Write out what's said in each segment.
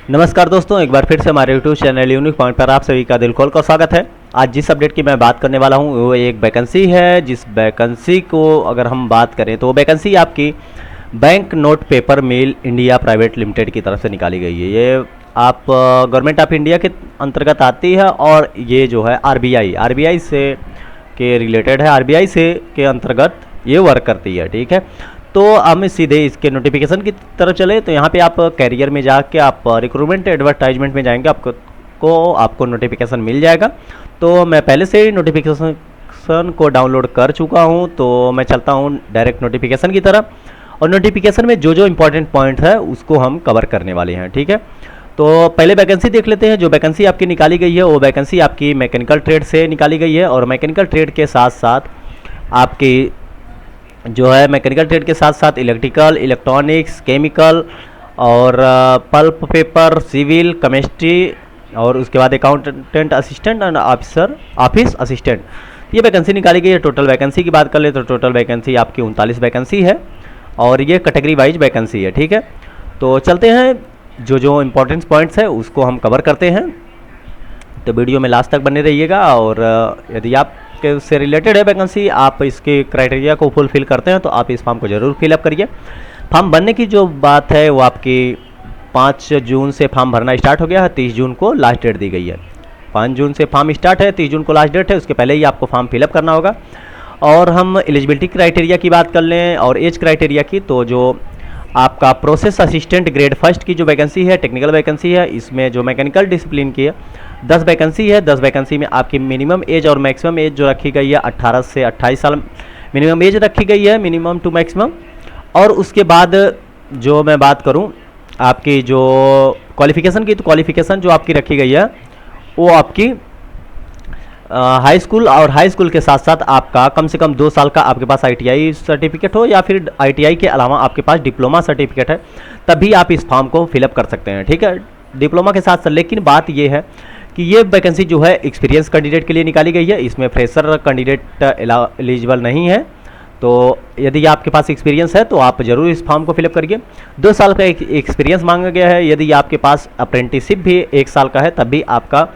नमस्कार दोस्तों, एक बार फिर से हमारे यूट्यूब चैनल यूनिक पॉइंट पर आप सभी का दिल खोल कर स्वागत है। आज जिस अपडेट की मैं बात करने वाला हूं वो एक वैकेंसी है। जिस वैकेंसी को अगर हम बात करें तो वो वैकेंसी आपकी बैंक नोट पेपर मिल इंडिया प्राइवेट लिमिटेड की तरफ से निकाली गई है। ये आप गवर्नमेंट ऑफ इंडिया के अंतर्गत आती है और ये जो है आरबीआई से के रिलेटेड है, आरबीआई से के अंतर्गत ये वर्क करती है। ठीक है, तो हम सीधे इसके नोटिफिकेशन की तरफ चले तो यहाँ पे आप कैरियर में जाके आप रिक्रूटमेंट एडवर्टाइजमेंट में जाएंगे, आपको नोटिफिकेशन मिल जाएगा। तो मैं पहले से ही नोटिफिकेशन को डाउनलोड कर चुका हूँ, तो मैं चलता हूँ डायरेक्ट नोटिफिकेशन की तरफ। और नोटिफिकेशन में जो जो इम्पोर्टेंट पॉइंट है उसको हम कवर करने वाले हैं। ठीक है, तो पहले वैकेंसी देख लेते हैं। जो वैकेंसी आपकी निकाली गई है वो वैकेंसी आपकी मैकेनिकल ट्रेड से निकाली गई है। और मैकेनिकल ट्रेड के साथ साथ आपकी जो है मैकेनिकल ट्रेड के साथ साथ इलेक्ट्रिकल, इलेक्ट्रॉनिक्स, केमिकल और पल्प पेपर, सिविल, केमिस्ट्री और उसके बाद accountant assistant and office assistant, ये वैकेंसी निकाली गई है। टोटल वैकेंसी की बात कर ले तो टोटल वैकेंसी आपकी 39 वैकेंसी है और ये कैटेगरी वाइज वैकेंसी है। ठीक है, तो चलते हैं, जो जो इम्पोर्टेंट पॉइंट्स है उसको हम कवर करते हैं। तो वीडियो में लास्ट तक बने रहिएगा। और यदि आप के से रिलेटेड है वैकेंसी, आप इसके क्राइटेरिया को फुलफिल करते हैं तो आप इस फॉर्म को ज़रूर फिलअप करिए। फॉर्म भरने की जो बात है वो आपकी 5 जून से फॉर्म भरना स्टार्ट हो गया है, 30 जून को लास्ट डेट दी गई है। 5 जून से फॉर्म स्टार्ट है, 30 जून को लास्ट डेट है, उसके पहले ही आपको फॉर्म फिलअप करना होगा। और हम एलिजिबिलिटी क्राइटेरिया की बात कर लें और एज क्राइटेरिया की, तो जो आपका प्रोसेस असिस्टेंट ग्रेड फर्स्ट की जो वैकेंसी है, टेक्निकल वैकेंसी है, इसमें जो मैकेनिकल डिसिप्लिन की है 10 वैकेंसी है। 10 वैकेंसी में आपकी मिनिमम एज और मैक्सिमम एज जो रखी गई है 18 से 28 साल मिनिमम एज रखी गई है, मिनिमम टू मैक्सिमम। और उसके बाद जो मैं बात करूं आपकी जो क्वालिफिकेशन की, तो क्वालिफिकेशन जो आपकी रखी गई है वो आपकी हाई स्कूल और हाई स्कूल के साथ साथ आपका कम से कम 2 साल का आपके पास आईटीआई सर्टिफिकेट हो, या फिर आईटीआई के अलावा आपके पास डिप्लोमा सर्टिफिकेट है, तभी आप इस फॉर्म को फिलअप कर सकते हैं। ठीक है, डिप्लोमा के साथ साथ। लेकिन बात ये है कि ये वैकेंसी जो है एक्सपीरियंस कैंडिडेट के लिए निकाली गई है, इसमें फ्रेशर कैंडिडेट एलिजिबल नहीं है। तो यदि आपके पास एक्सपीरियंस है तो आप ज़रूर इस फॉर्म को फिलअप करिए। 2 साल का एक्सपीरियंस मांगा गया है। यदि आपके पास अप्रेंटिसशिप भी 1 साल का है तब भी आपका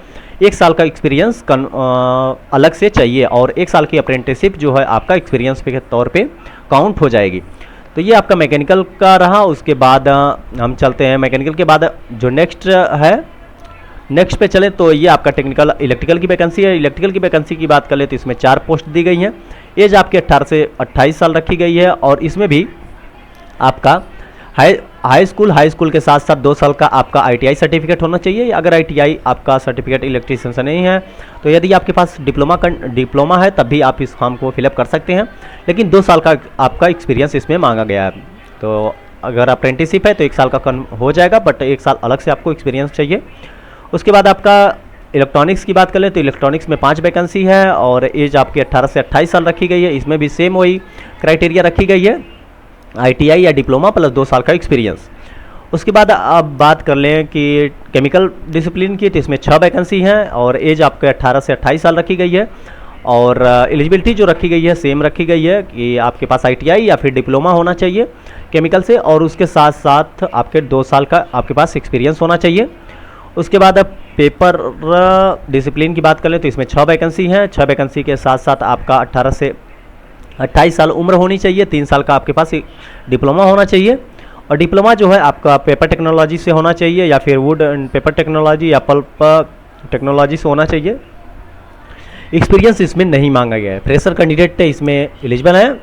1 साल का एक्सपीरियंस अलग से चाहिए, और 1 साल की अप्रेंटिसशिप जो है आपका एक्सपीरियंस के तौर पे काउंट हो जाएगी। तो ये आपका मैकेनिकल का रहा। उसके बाद हम चलते हैं मैकेनिकल के बाद जो नेक्स्ट है, नेक्स्ट पे चले तो ये आपका टेक्निकल इलेक्ट्रिकल की वैकेंसी है। इलेक्ट्रिकल की वैकेंसी की बात कर ले तो इसमें 4 पोस्ट दी गई हैं। एज आपके 18 से 28 साल रखी गई है और इसमें भी आपका हाई स्कूल के साथ साथ 2 साल का आपका आईटीआई सर्टिफिकेट होना चाहिए। अगर आईटीआई आपका सर्टिफिकेट इलेक्ट्रीशियन से नहीं है तो यदि आपके पास डिप्लोमा है तब भी आप इस फॉर्म को फिलअप कर सकते हैं। लेकिन 2 साल का आपका एक्सपीरियंस इसमें मांगा गया है। तो अगर अप्रेंटिसशिप है तो 1 साल का हो जाएगा, बट 1 साल अलग से आपको एक्सपीरियंस चाहिए। उसके बाद आपका इलेक्ट्रॉनिक्स की बात कर लें तो इलेक्ट्रॉनिक्स में 5 वैकेंसी है और एज आपकी 18 से 28 साल रखी गई है। इसमें भी सेम वही क्राइटेरिया रखी गई है, आईटीआई या डिप्लोमा प्लस 2 साल का एक्सपीरियंस। उसके बाद आप बात कर लें कि केमिकल डिसिप्लिन की, तो इसमें 6 वैकेंसी हैं और एज आपके 18 से 28 साल रखी गई है। और एलिजिबिलिटी जो रखी गई है सेम रखी गई है कि आपके पास आईटीआई या फिर डिप्लोमा होना चाहिए केमिकल से, और उसके साथ साथ आपके 2 साल का आपके पास एक्सपीरियंस होना चाहिए। उसके बाद अब पेपर डिसिप्लिन की बात कर लें तो इसमें 6 वैकेंसी हैं। 6 वैकेंसी के साथ साथ आपका 18 से 28 साल उम्र होनी चाहिए, 3 साल का आपके पास डिप्लोमा होना चाहिए। और डिप्लोमा जो है आपका पेपर टेक्नोलॉजी से होना चाहिए या फिर वुड एंड पेपर टेक्नोलॉजी या पल्प टेक्नोलॉजी से होना चाहिए। एक्सपीरियंस इसमें नहीं मांगा गया है। फ्रेशर कैंडिडेट इसमें एलिजिबल हैं।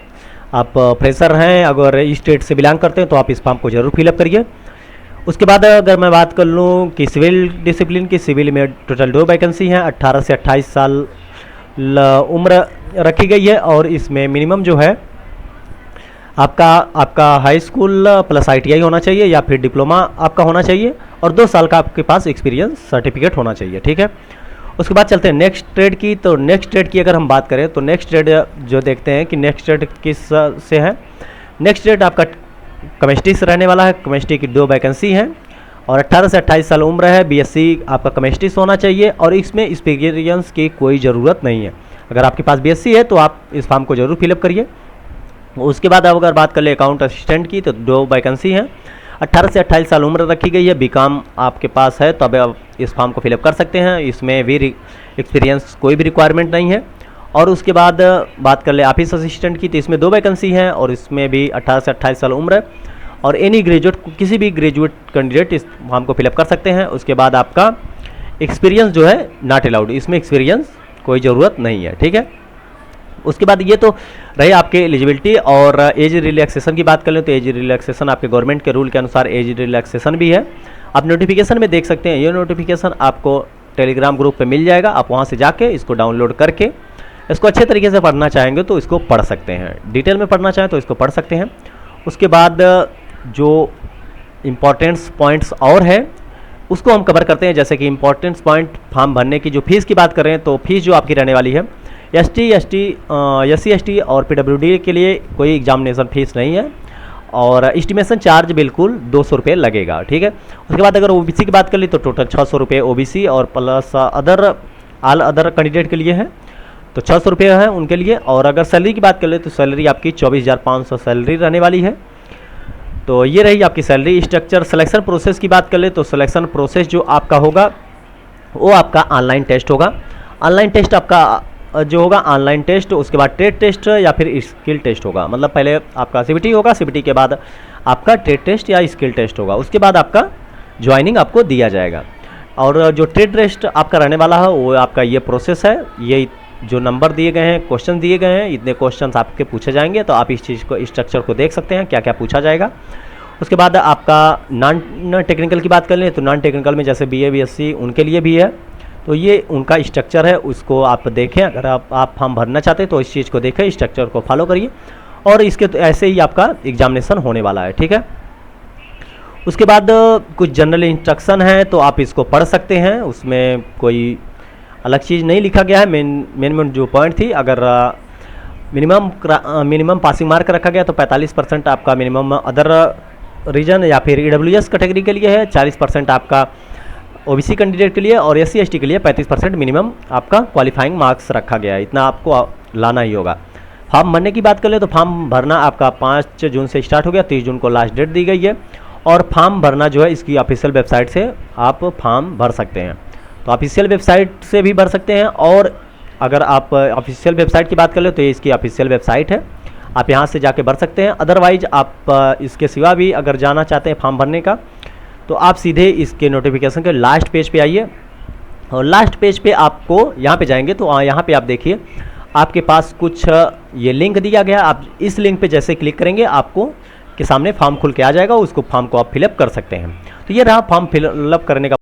आप फ्रेशर हैं, अगर इस स्टेट से बिलोंग करते हैं तो आप इस फॉर्म को जरूर फिलअप करिए। उसके बाद अगर मैं बात कर लूँ कि सिविल डिसिप्लिन की, सिविल में टोटल 2 वैकेंसी हैं। 18 से 28 साल उम्र रखी गई है और इसमें मिनिमम जो है आपका हाई स्कूल प्लस आईटीआई होना चाहिए या फिर डिप्लोमा आपका होना चाहिए और 2 साल का आपके पास एक्सपीरियंस सर्टिफिकेट होना चाहिए। ठीक है, उसके बाद चलते हैं नेक्स्ट ट्रेड की। तो नेक्स्ट ट्रेड की अगर हम बात करें तो नेक्स्ट ट्रेड जो देखते हैं कि नेक्स्ट ट्रेड किस से है। नेक्स्ट ट्रेड आपका केमिस्ट्री से रहने वाला है। केमिस्ट्री की 2 वैकेंसी हैं और 18 से 28 साल उम्र है। बीएससी आपका केमिस्ट्री से होना चाहिए और इसमें एक्सपीरियंस की कोई ज़रूरत नहीं है। अगर आपके पास बीएससी है तो आप इस फॉर्म को जरूर फिलअप करिए। उसके बाद अब अगर बात कर ले अकाउंट असिस्टेंट की तो 2 वैकेंसी हैं। 18 से 28 साल उम्र रखी गई है, बीकॉम आपके पास है तो अब आप इस फॉर्म को फिलअप कर सकते हैं। इसमें भी एक्सपीरियंस कोई भी रिक्वायरमेंट नहीं है। और उसके बाद बात कर ले ऑफिस असिस्टेंट की, तो इसमें 2 वैकेंसी हैं और इसमें भी 18 से 28 साल उम्र है और एनी ग्रेजुएट, किसी भी ग्रेजुएट कैंडिडेट इस फॉर्म को फिलअप कर सकते हैं। उसके बाद आपका एक्सपीरियंस जो है नॉट अलाउड, इसमें एक्सपीरियंस कोई ज़रूरत नहीं है, ठीक है। उसके बाद ये तो रहे आपके एलिजिबिलिटी। और एज रिलैक्सेशन की बात कर लें तो एज रिलैक्सेशन आपके गवर्नमेंट के रूल के अनुसार एज रिलैक्सेशन भी है, आप नोटिफिकेशन में देख सकते हैं। ये नोटिफिकेशन आपको टेलीग्राम ग्रुप पे मिल जाएगा, आप वहाँ से जाके इसको डाउनलोड करके इसको अच्छे तरीके से पढ़ना चाहेंगे तो इसको पढ़ सकते हैं, डिटेल में पढ़ना चाहें तो इसको पढ़ सकते हैं। उसके बाद जो इम्पोर्टेंट्स पॉइंट्स और है उसको हम कवर करते हैं, जैसे कि इम्पोर्टेंट्स पॉइंट फॉर्म भरने की जो फीस की बात करें तो फीस जो आपकी रहने वाली है SC ST और PWD के लिए कोई एग्जामिनेशन फीस नहीं है और एस्टिमेशन चार्ज बिल्कुल 200 रुपये लगेगा, ठीक है। उसके बाद अगर OBC की बात कर ली तो टोटल 600 रुपये OBC और प्लस ऑल अदर कैंडिडेट के लिए है तो 600 रुपये है उनके लिए। और अगर सैलरी की बात कर ले तो सैलरी आपकी 24,500 सैलरी रहने वाली है। तो ये रही आपकी सैलरी स्ट्रक्चर। सिलेक्शन प्रोसेस की बात कर ले तो सिलेक्शन प्रोसेस जो आपका होगा वो आपका ऑनलाइन टेस्ट होगा। ऑनलाइन टेस्ट आपका जो होगा ऑनलाइन टेस्ट, उसके बाद ट्रेड टेस्ट या फिर स्किल टेस्ट होगा। मतलब पहले आपका CBT होगा, CBT के बाद आपका ट्रेड टेस्ट या स्किल टेस्ट होगा, उसके बाद आपका ज्वाइनिंग आपको दिया जाएगा। और जो ट्रेड टेस्ट आपका रहने वाला है वो आपका ये प्रोसेस है, ये जो नंबर दिए गए हैं, क्वेश्चन दिए गए हैं, इतने क्वेश्चंस आपके पूछे जाएंगे तो आप इस चीज़ को, स्ट्रक्चर को देख सकते हैं क्या क्या पूछा जाएगा। उसके बाद आपका नॉन टेक्निकल की बात कर लें तो नॉन टेक्निकल में जैसे BA BSc उनके लिए भी है, तो ये उनका स्ट्रक्चर है, उसको आप देखें। अगर आप फॉर्म भरना चाहते हैं तो इस चीज़ को देखें, स्ट्रक्चर को फॉलो करिए और इसके तो ऐसे ही आपका एग्जामिनेशन होने वाला है, ठीक है। उसके बाद कुछ जनरल इंस्ट्रक्शन है तो आप इसको पढ़ सकते हैं, उसमें कोई अलग चीज़ नहीं लिखा गया है। मेन जो पॉइंट थी, अगर मिनिमम पासिंग मार्क रखा गया तो 45% आपका मिनिमम अदर रीजन या फिर EWS कैटेगरी के लिए है, 40% आपका OBC कैंडिडेट के लिए और SC ST के लिए 35% मिनिमम आपका क्वालिफाइंग मार्क्स रखा गया है, इतना आपको लाना ही होगा। फॉर्म भरने की बात कर ले तो फॉर्म भरना आपका 5 जून से स्टार्ट हो गया, 30 जून को लास्ट डेट दी गई है और फॉर्म भरना जो है इसकी ऑफिशियल वेबसाइट से आप फॉर्म भर सकते हैं। तो ऑफिशियल वेबसाइट से भी भर सकते हैं और अगर आप ऑफिशियल वेबसाइट की बात कर ले तो ये इसकी ऑफिशियल वेबसाइट है, आप यहाँ से जाके भर सकते हैं। अदरवाइज आप इसके सिवा भी अगर जाना चाहते हैं फॉर्म भरने का तो आप सीधे इसके नोटिफिकेशन के लास्ट पेज पे आइए और लास्ट पेज पे आपको यहाँ पे जाएंगे तो यहाँ पे आप देखिए आपके पास कुछ ये लिंक दिया गया, आप इस लिंक पे जैसे क्लिक करेंगे आपको के सामने फॉर्म खुल के आ जाएगा, उसको फॉर्म को आप फिलअप कर सकते हैं। तो ये रहा फॉर्म फिलअप करने का